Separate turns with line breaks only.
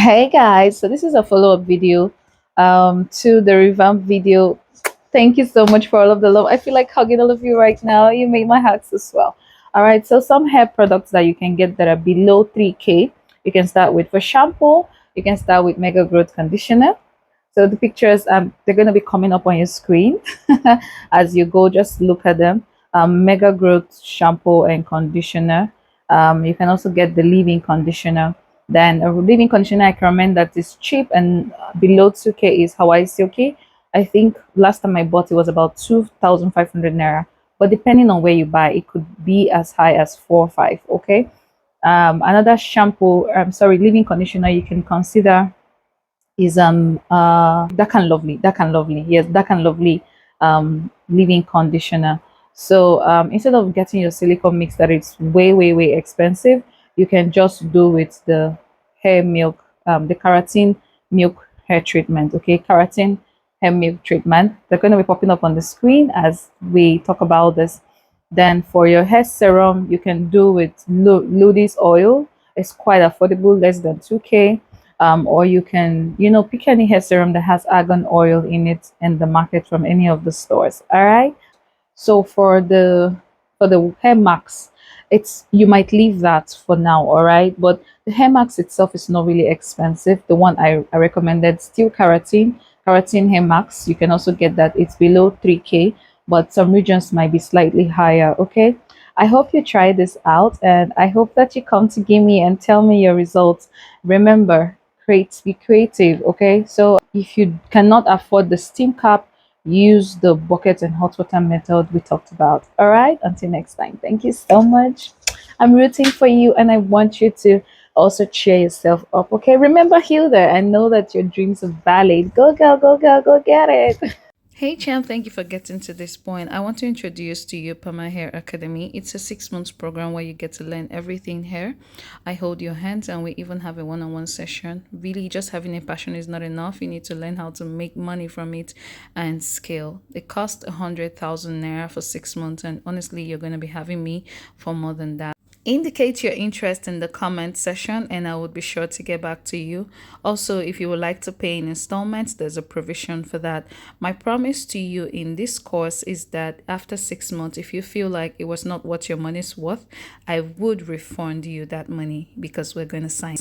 Hey guys, so this is a follow-up video to the revamp video. Thank you so much for all of the love. I feel like hugging all of you right now. You made my heart so swell. All right, so some hair products that you can get that are below 3K. You can start with for shampoo. You can start with Mega Growth Conditioner. So the pictures they're going to be coming up on your screen as you go. Just look at them. Mega Growth shampoo and conditioner. You can also get the leave-in conditioner. Then a leave-in conditioner I can recommend that is cheap and below 2K is Hawaii Silky. I think last time I bought it was about 2,500 naira. But depending on where you buy, it could be as high as 4 or 5. Okay. Another shampoo, sorry, leave-in conditioner you can consider is Dark and Lovely, yes, Dark and Lovely leave-in conditioner. So instead of getting your silicone mix that is way expensive, you can just do with the hair milk, the keratin milk hair treatment. Okay, keratin hair milk treatment, they're going to be popping up on the screen as we talk about this. Then for your hair serum, you can do with Loudis oil. It's quite affordable, less than 2K. Or you can, pick any hair serum that has argan oil in it in the market from any of the stores. All right. So for the hair mask, it's you might leave that for now, all right. But the hair mask itself is not really expensive. The one I recommended, still keratin hair mask. You can also get that. It's below 3K, but some regions might be slightly higher. Okay. I hope you try this out, and I hope that you come to give me and tell me your results. Remember, be creative. Okay. So if you cannot afford the steam cap, use the bucket and hot water method we talked about. All right, until next time, thank you so much. I'm rooting for you, and I want you to also cheer yourself up. Okay, remember, heal there and know that your dreams are valid. Go girl, go girl, go get it. Hey champ, thank you for getting to this point. I want to introduce to you Perma Hair Academy. It's a 6 months program where you get to learn everything hair. I hold your hands and we even have a one-on-one session. Really, just having a passion is not enough. You need to learn how to make money from it and scale. It costs 100,000 naira for 6 months, and honestly, you're going to be having me for more than that. Indicate your interest in the comment section and I would be sure to get back to you. Also, if you would like to pay in installments, there's a provision for that. My promise to you in this course is that after 6 months, if you feel like it was not what your money's worth, I would refund you that money because we're going to sign